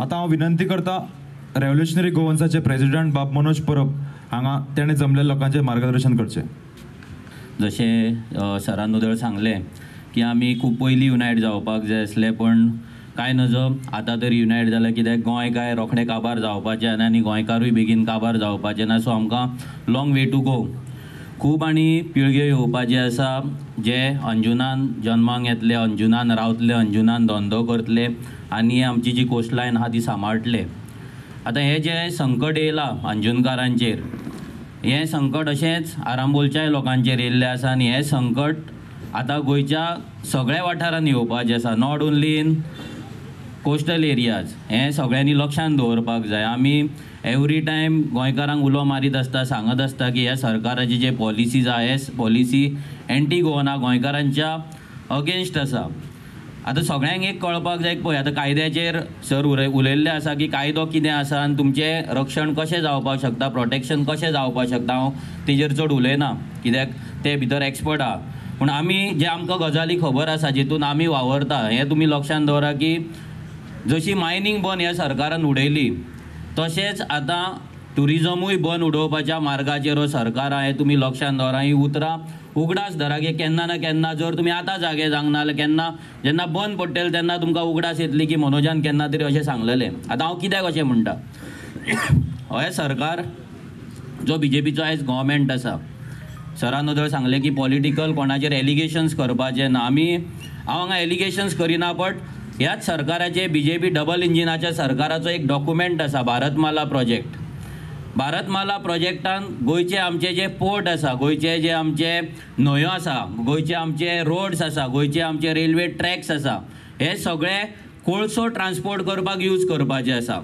आता हांव विनंती करता रेव्होल्युशनरी गोवन्साचे प्रेसिडेंट बाब मनोज परब हांगा तेणें जमलेल्या लोकांचें मार्गदर्शन करचें. जशें सरान उदळ सांगलें की आमी खूब पयलीं युनायट जावपाक जाय आसले, पण कांय नजो आतां तरी युनायट जाल्यार कित्याक गोंय काय रोखडें काबार जावपाचें ना आनी गोंयकारूय बेगीन काबार जावपाचें ना. सो आमकां लाँग वे टू गो. खूब आनी पिळग्यो येवपाचे आसा जे अंजुनान जल्माक येतले, अंजुनान रावतले, अंजुनान धंदो करतले आनी आमची जी कोस्टलायन आहा ती सांबाळटले. आतां हें जें संकट येयलां अंजुनकारांचेर, हें संकट अशेंच आरांबोलच्याय लोकांचेर येयल्लें आसा आनी हें संकट आतां गोंयच्या सगळ्या वाठारांनी येवपाचें आसा, not only in coastal areas. हें सगळ्यांनी लक्षांत दवरपाक जाय. आमी एवरी टायम गोंयकारांक उलो मारीत आसता, सांगत आसता की ह्या सरकाराची जे पॉलिसीज आहा हे पॉलिसी एंटी गोवना, गोंयकारांच्या अगेन्स्ट आसा. आतां सगळ्यांक एक कळपाक जाय पळय, आतां कायद्याचेर सर उलयल्लें आसा की कायदो कितें आसा आनी तुमचें रक्षण कशें जावपाक शकता, प्रोटेक्शन कशें जावपाक शकता. हांव तेजेर चड उलयना कित्याक ते भितर एक्सपर्ट आहा. पूण आमी जे आमकां गजाली खबर आसा जितून आमी वावरता हें तुमी लक्षांत दवरा की जशी मायनींग बंद ह्या सरकारान उडयली तशेंच आतां ट्युरिजमूय बंद उडोवपाच्या मार्गाचेर हो सरकार आहा. हें तुमी लक्षांत दवरा. ही उतरां उगडास धरा की केन्ना ना केन्ना जर तुमी आतां जागे जावंक ना जाल्यार केन्ना जेन्ना बंद पडटलें तेन्ना तुमकां उगडास येतली की मनोजान केन्ना तरी अशें सांगलेलें. आतां हांव कित्याक अशें म्हणटा, हे सरकार जो BJPचो आयज गव्हर्मेंट आसा, सरान उदळ सांगलें की पॉलिटिकल कोणाचेर एलिगेशन्स करपाचें ना. हांव हांगा एलिगेशन्स करिना, बट ह्याच सरकाराचे BJP डबल इंजिनाच्या सरकाराचो एक डॉक्युमेंट आसा, भारतमाला प्रोजेक्ट. भारतमाला प्रोजेक्टान गोंयचे आमचे जे पोर्ट आसा, गोंयचे जे आमचे न्हंयो आसा, गोंयचे आमचे रोड्स आसा, गोंयचे आमचे रेल्वे ट्रॅक्स आसा, हे सगळे कोळसो ट्रान्सपोर्ट करपाक यूज करपाचे आसा.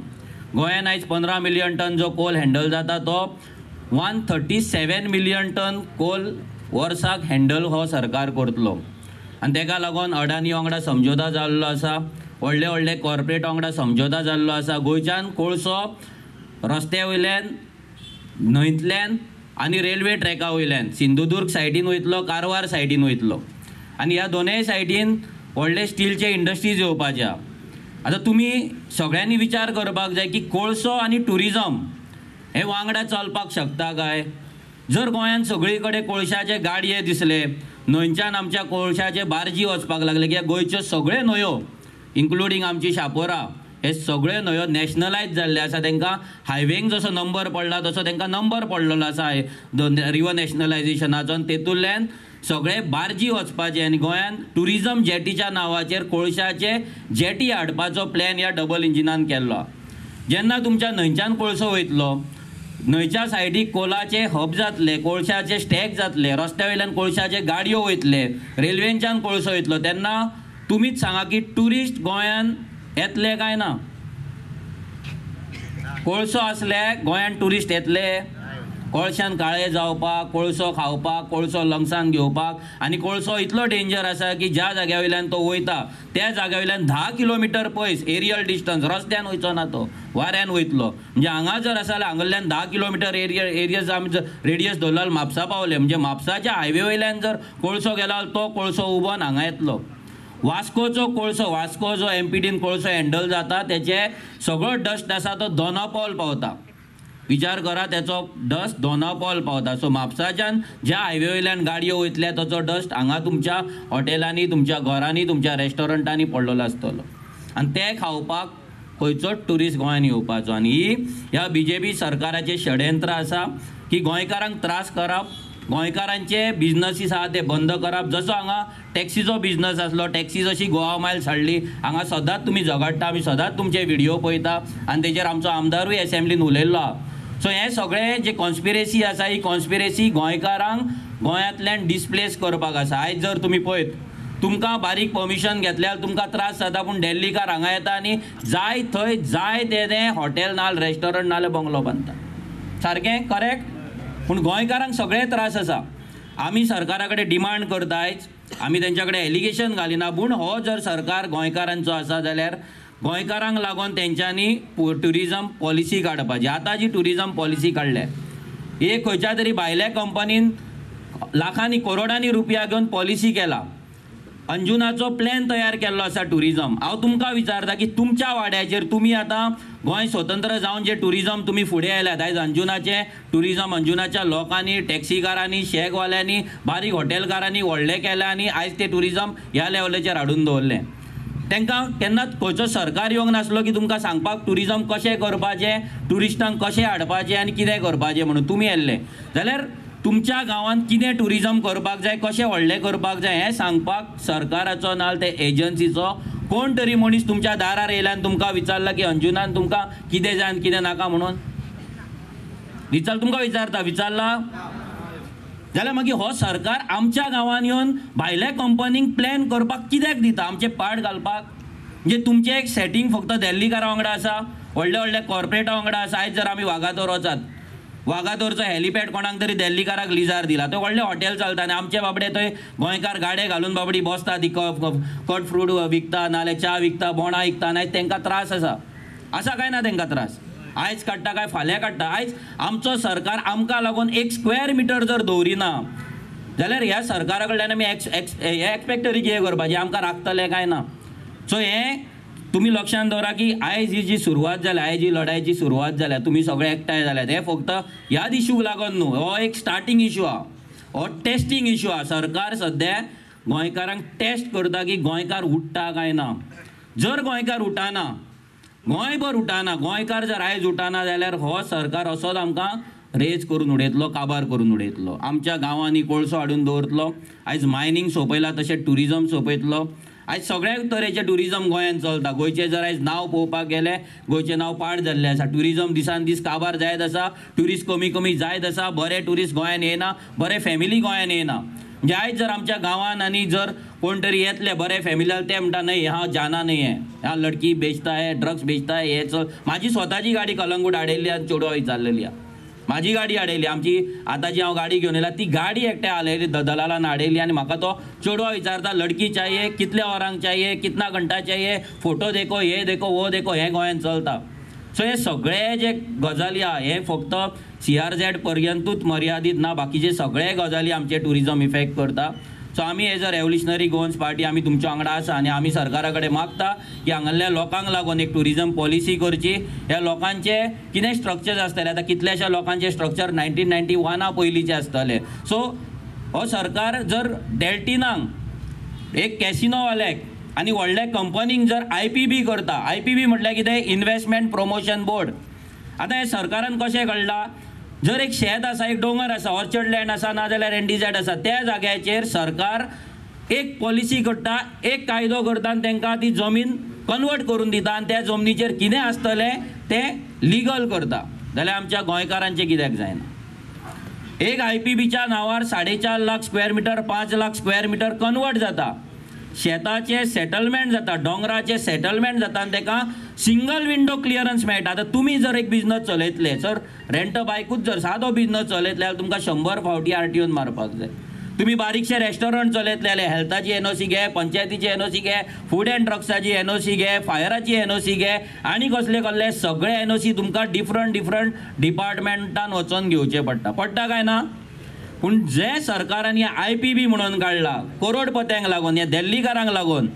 गोंयान आयज 15 मिलियन टन जो कोल हँडल जाता तो 137 मिलियन टन कोल वर्साक हँडल हो सरकार करतलो. आनी तेका लागून अडानी वांगडा समझोता जाल्लो आसा, व्हडले व्हडले कॉर्पोरेट वांगडा समझोता जाल्लो आसा. गोंयच्यान कोळसो रस्त्या वयल्यान, न्हंयतल्यान आनी रेल्वे ट्रॅका वयल्यान सिंधुदुर्ग सायडीन वयतलो, कारवार सायडीन वयतलो आनी ह्या दोनूय सायडीन व्हडले स्टीलचे इंडस्ट्रीज येवपाचे आहा. आतां तुमी सगळ्यांनी विचार करपाक जाय की कोळसो आनी ट्युरिजम हे वांगडा चलपाक शकता काय. जर गोंयान सगळी कडेन कोळशाचे गाडये दिसले, न्हंयच्यान आमच्या कोळशाचे बार्जी वचपाक लागले, कित्याक गोंयच्यो सगळ्यो न्हंयो इन्क्लुडींग आमची शापोरा हे सगळ्यो न्हंयो नॅशनलायज जाल्ले आसा. तांकां हायवेंक जसो नंबर पडला तसो तांकां नंबर पडलेलो आसा रिवर नॅशनलायजेशनाचो, आनी तेतूंतल्यान सगळे बार्जी वचपाचे. आनी गोंयान ट्युरिजम जेटीच्या नांवाचेर कोळशाचे जेटी हाडपाचो प्लॅन ह्या डबल इंजिनान केल्लो. जेन्ना तुमच्या न्हंयच्यान कोळसो वयतलो, न्हंयच्या सायडीक कोलाचे हब जातले, कोळशाचे स्टॅक जातले, रस्त्या वयल्यान कोळशाचे गाडयो वयतले, रेल्वेंच्यान कोळसो येतलो, तेन्ना तुमीच सांगा की ट्युरिस्ट गोंयान येतले काय ना. कोळसो आसले गोंयान ट्युरिस्ट येतले. कोळशान काळे जावपाक, कोळसो खावपाक, कोळसो लंग्सान घेवपाक. आनी कोळसो इतलो डेंजर आसा की ज्या जाग्या वयल्यान तो वयता त्या जाग्या वयल्यान 10 किलोमिटर पयस एरियल डिस्टन्स, रस्त्यान वयचो ना तो, वाऱ्यान वयतलो. म्हणजे हांगा जर आसा जाल्यार हांगल्यान 10 किलोमिटर एरियस आमी जर रेडियस धरलो जाल्यार म्हापसा पावले. म्हणजे म्हापसाच्या हायवे वयल्यान जर कोळसो गेलो जाल्यार तो कोळसो उबोन हांगा येतलो. वास्कोचो कोळसो, वास्को जो एमपीडीन कोळसो हँडल जाता तेचे सगळो डस्ट आसा तो दोनापावल पावता. विचार करा, तेचो डस्ट दोनापावल पावता. सो म्हापसाच्यान ज्या हायवे वयल्यान गाडयो वयतल्या ताचो डस्ट हांगा तुमच्या हॉटेलांनी, तुमच्या घरांनी, तुमच्या रेस्टॉरंटांनी पडलेलो आसतलो. आनी ते खावपाक खंयचोच ट्युरिस्ट गोंयान येवपाचो. आनी ही ह्या BJP सरकाराचे षडयंत्र आसा की गोंयकारांक त्रास करप, गोंयकारांचे बिजनसीस आहा ते बंद करप. जसो हांगा टॅक्सीचो बिजनस आसलो, टॅक्सी जशी गोवा मायल्स हाडली, हांगा सदांच तुमी झगडटा, आमी सदांच तुमचे व्हिडिओ पळयता आनी तेजेर आमचो आमदारूय एसेंब्लीन उलयल्लो आहा. सो हे सगळे जे कॉन्स्पिरेसी आसा, ही कॉन्स्पिरेसी गोंयकारांक गोंयांतल्यान डिस्प्लेस करपाक आसा. आयज जर तुमी पळयत, तुमकां बारीक परमिशन घेतल्यार तुमकां त्रास जाता, पूण दिल्लीकार हांगा येता आनी जाय थंय जाय तें हॉटेल नाल, रेस्टॉरंट नाल्यार बंगलो बांदता. सारकें करेक्ट. पूण गोंयकारांक सगळे त्रास आसा. आमी सरकारा कडेन डिमांड करता, आयज आमी तेंच्या कडेन एलिगेशन घालिना, पूण हो जर सरकार गोंयकारांचो आसा जाल्यार गोंयकारांक लागून तेंच्यांनी ट्युरिजम पॉलिसी काडपाची. आतां जी ट्युरिजम पॉलिसी काडल्या, एक खंयच्या तरी भायल्या कंपनीन लाखांनी करोडांनी रुपया घेवन पॉलिसी केला अंजुनाचो प्लॅन तयार केल्लो आसा टुरिजम. हांव तुमकां विचारता की तुमच्या वाड्याचेर तुमी आतां गोंय स्वतंत्र जावन जे टुरिजम तुमी फुडें आयल्यात, आयज अंजुनाचें टुरिजम अंजुनाच्या लोकांनी, टॅक्सीकारांनी, शेकवाल्यांनी, बारीक हॉटेलकारांनी व्हडलें केलें आनी आयज तें टुरिजम ह्या लेवलाचेर हाडून दवरलें. तांकां केन्नाच खंयचो सरकार येवंक नासलो की तुमकां सांगपाक टुरिजम कशें करपाचें, ट्युरिस्टांक कशें हाडपाचें आनी कितें करपाचें म्हणून. तुमी येयल्ले जाल्यार तुमच्या गांवांत कितें टुरिजम करपाक जाय, कशें व्हडलें करपाक जाय हें सांगपाक सरकाराचो नाल ते एजन्सीचो कोण तरी मनीस तुमच्या दारार येयल्यान तुमकां विचारला की अंजुनान तुमकां कितें जाय आनी कितें नाका म्हणून तुमकां विचारला जाल्यार मागीर हो सरकार आमच्या गांवांत येवन भायल्या कंपनींक प्लॅन करपाक कित्याक दिता, आमचे पाड घालपाक. म्हणजे तुमचें एक सेटींग फक्त दिल्लीकारा वांगडा आसा, व्हडल्या व्हडल्या कॉर्पोरेटा वांगडा आसा. आयज जर आमी वागातोर वचात, वागातोरचो हेलिपॅड कोणाक तरी दिल्लीकाराक लिजार दिला, थंय व्हडलें हॉटेल चलता आनी आमचे बाबडे थंय गोंयकार गाडे घालून बाबडी बसता, ती कट फ्रूट विकता नाल्यार च्या विकता, बोंडा विकता. आयज तांकां त्रास आसा काय ना तांकां त्रास? आयज काडटा काय फाल्यां काडटा? आयज आमचो सरकार आमकां लागून 1 स्क्वेअर मिटर जर दवरिना जाल्यार ह्या सरकारा कडल्यान आमी एक्सपेक्ट तरी कितें करपाचें? आमकां राखतले काय ना? सो हें तुमी लक्षांत दवरा की आयज ही जी सुरवात जाल्या, आयज ही लढायची सुरवात जाल्या, तुमी सगळे एकठांय जाल्यात. हे फक्त ह्याच इश्यूक लागून न्हू, हो एक स्टार्टींग इश्यू आहा, हो टेस्टींग इश्यू आहा. सरकार सद्या गोंयकारांक टेस्ट करता की गोंयकार उठ्ठा काय ना. जर गोंयकार उठाना, गोंयभर उठाना, गोंयकार जर आयज उठाना जाल्यार हो सरकार असोच आमकां रेज करून उडयतलो, काबार करून उडयतलो. आमच्या गांवांनी कोळसो हाडून दवरतलो. आयज मायनींग सोंपयला तशें टुरिजम सोंपयतलो. आयज सगळ्या तरेचें टुरिजम गोंयांत चलता. गोंयचें जर आयज नांव पळोवपाक गेलें, गोंयचें नांव पाड जाल्लें आसा. टुरिजम दिसान दीस काबार जायत आसा, ट्युरिस्ट कमी जायत आसा, बरे ट्युरिस्ट गोंयांत येना, बरे फॅमिली गोंयांत येना. म्हणजे आयज जर आमच्या गांवांत आनी जर कोण तरी येतले बरे फॅमिली ते म्हणटा नाही हांव जाना नाही आहे, हांव लडकी बेचता आहे, ड्रग्स बेचता आहे, हे चल. म्हाजी स्वताची गाडी कलंगूट हाडयल्ली आनी चेडवा विचारलेली आहा. म्हाजी गाडी हाडयली, आमची आतांची हांव गाडी घेवन येयला, ती गाडी एकट्या हाडयली, दलालान हाडयली आनी म्हाका तो चेडवा विचारता लडकी चाहिए, कितल्या वरांक चाहिए, कितना घंटा चाहिए, फोटो देखो, हे देखो, वो देखो. हें गोंयांत चलता. सो हे सगळे जे गजाली आहा हे फक्त CRZ पर्यंतूच मर्यादीत ना, बाकीचे सगळे गजाली आमचे टुरिजम इफेक्ट करता. सो आमी as a revolutionary Goans party आमी तुमच्या वांगडा आसा आनी आमी सरकारा कडेन मागता की हांगासरल्या लोकांक लागून एक टुरिजम पॉलिसी करची. ह्या लोकांचे कितें स्ट्रक्चर आसतले, आतां कितल्याशा लोकांचे स्ट्रक्चर 1991 पयलींचे आसतले. सो हो सरकार जर डेल्टिनांक एक कॅसिनोवाल्याक आनी व्हडल्या कंपनींक जर IPB करता, IPB म्हटल्यार कितें, इन्व्हेस्टमेंट प्रमोशन बोर्ड. आतां हे सरकारान कशें घडलां, जर एक शेत आसा, एक डोंगर आसा, ऑर्चर्ड लँड आसा, नाजाल्यार NDZ आसा, त्या जाग्याचेर सरकार एक पॉलिसी करता, एक कायदो करता आनी तांकां ती जमीन कन्वर्ट करून दिता आनी त्या जमनीचेर कितें आसतलें तें लिगल करता. जाल्यार आमच्या गोंयकारांचें कित्याक जायना? एक IPBच्या नांवार 4.5 lakh square metre, 5 lakh square metre convert जाता. शेताचे सेटलमेंट जाता, डोंगराचे सेटलमेंट जाता आनी ताका सिंगल विंडो क्लियरन्स मेळटा. आतां तुमी जर एक बिझनस चलयतले, जर रेंट बायकूच जर सादो बिझनस चलयतले जाल्यार तुमकां 100 फावटी RTOन मारपाक जाय. तुमी बारीकशे रेस्टॉरंट चलयतले जाल्यार हेल्थाची NOC घे, पंचायतीची NOC घे, फूड एंड ड्रग्साची NOC घे, फायराची NOC घे आनी कसले सगळे NOC तुमकां डिफरंट डिपार्टमेंटान वचोन घेवचे पडटा काय ना? पूण जे सरकारान IPB म्हणून काडला करोडपत्यांक लागून, या दिल्लीकारांक लागून,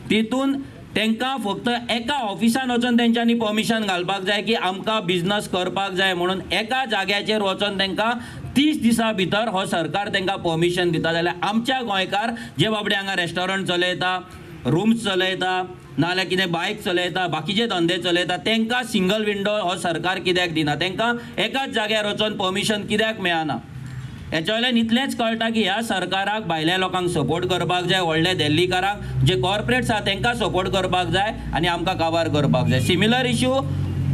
तितून तांकां फक्त एका ऑफिसान वचून तेंच्यांनी परमिशन घालपाक जाय की आमकां बिझनस करपाक जाय म्हणून. एका जाग्याचेर वचोन तांकां 30 दिसां भितर हो सरकार तांकां परमिशन दिता. जाल्यार आमच्या गोंयकार जे बाबडे हांगा रेस्टॉरंट चलयता, रूम्स चलयता, नाल्यार कितें बायक चलयता, बाकीचे धंदे चलयता, तांकां सिंगल विंडो हो सरकार कित्याक दिना? तांकां एकाच जाग्यार वचोन परमिशन कित्याक मेळना? हेच्या वयल्यान इतलेंच कळटा की ह्या सरकाराक भायल्या लोकांक सपोर्ट करपाक जाय, व्हडल्या दिल्लीकारांक जे कॉर्पोरेट्स आहा तांकां सपोर्ट करपाक जाय आनी आमकां काबार करपाक जाय. सिमिलर इश्यू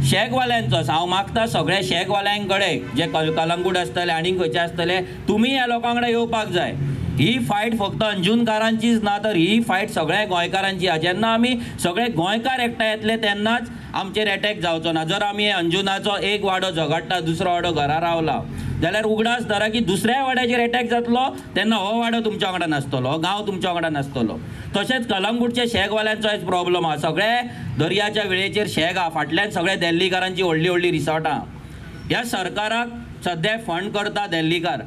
शेकवाल्यांचो. हांव मागता सगळे शेकवाल्यांक कडेन जे कलंगूट आसतले आनी खंयचे आसतले, तुमी ह्या लोकां कडेन येवपाक जाय. ही फायट फक्त अंजुनकारांचीच ना, तर ही फायट सगळ्या गोंयकारांची आहा. जेन्ना आमी सगळे गोंयकार एकठांय येतले तेन्नाच आमचेर एटॅक जावचो ना. जर आमी अंजुनाचो एक वाडो झगडटा, दुसरो वाडो घरा रावला जाल्यार उगडास धरा की दुसऱ्या वाड्याचेर एटॅक जातलो तेन्ना हो वाडो तुमच्या वांगडा नासतलो, हो गांव तुमच्या वांगडा नासतलो. तशेंच कलंगूटच्या शेकवाल्यांचो एक प्रॉब्लम आहा. सगळे दर्याच्या वेळेचेर शेक आहा, फाटल्यान सगळे दिल्लीकारांची व्हडली रिसॉर्टां. ह्या सरकाराक सद्या फंड करता दिल्लीकार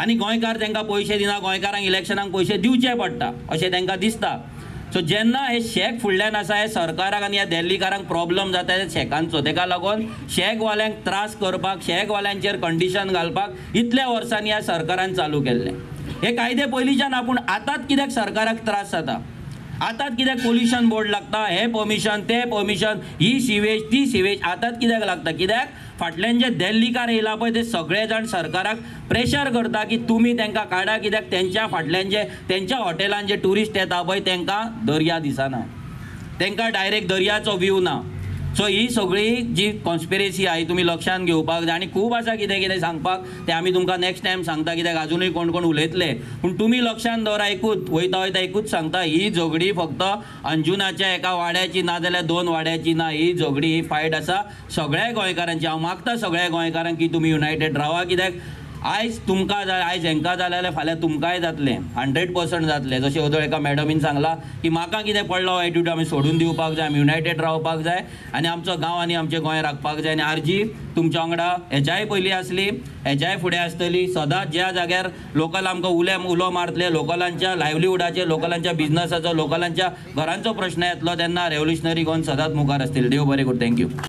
आनी गोंयकार तांकां पयशे दिना, गोंयकारांक इलेक्शनाक पयशे दिवचे पडटा अशें तांकां दिसता. सो जेन्ना हे शेक फुडल्यान आसा, हे सरकाराक आनी ह्या दिल्लीकारांक प्रॉब्लम जाता हे शेकांचो, ताका लागून शेकवाल्यांक त्रास करपाक, शेकवाल्यांचेर कंडिशन घालपाक इतल्या वर्सांनी ह्या सरकारान चालू केल्लें. हे कायदे पयलींच्यान आपूण आतांच कित्याक सरकाराक त्रास जाता, आतांच कित्याक पोल्युशन बोर्ड लागता, हे परमिशन ते परमिशन, ही सिवेज ती सिवेज आतांच कित्याक लागता? कित्याक फाटल्यान जे दिल्लीकार येयला पळय ते सगळे जाण सरकाराक प्रेशर करता की तुमी तांकां काडा, कित्याक तेंच्या फाटल्यान जे तेंच्या हॉटेलान जे ट्युरिस्ट येता पळय तांकां दर्या दिसना, तांकां डायरेक्ट दर्याचो व्यू ना. सो ही सगळी जी कॉन्स्पिरेसी आहे तुमी लक्षांत घेवपाक जाय. आनी खूब आसा कितें कितें सांगपाक, ते आमी तुमकां नेक्स्ट टायम सांगता, कित्याक अजुनूय कोण कोण उलयतले. पूण तुमी लक्षांत दवरा, एकूच वयता वयता एकूच सांगता, ही झगडी फक्त अंजुनाच्या एका वाड्याची ना जाल्यार 2 वाड्याची ना, ही झगडी ही फायट आसा सगळ्या गोंयकारांची. हांव मागता सगळ्या गोंयकारांक की तुमी युनायटेड रावा, कित्याक आयज तुमकां आयज हांकां जालें जाल्यार फाल्यां तुमकांय जातलें, 100% जातलें. जशें ओदळ एका मॅडमीन सांगलां की म्हाका कितें पडलो एटिट्यूड आमी सोडून दिवपाक जाय, आमी युनायटेड रावपाक जाय आनी आमचो गांव आनी आमचें गोंय राखपाक जाय. आनी आरजी तुमच्या वांगडा हेच्याय पयलीं आसली, हेच्याय फुडें आसतली. सदांच ज्या जाग्यार लोकल आमकां उलो मारतले, लोकलांच्या लायव्हलीहुडाचेर, लोकलांच्या बिझनसाचो, लोकलांच्या घरांचो प्रश्न येतलो तेन्ना रेव्होल्युशनरी गोवन सदांच मुखार आसतली. देव बरें करूं. थँक्यू.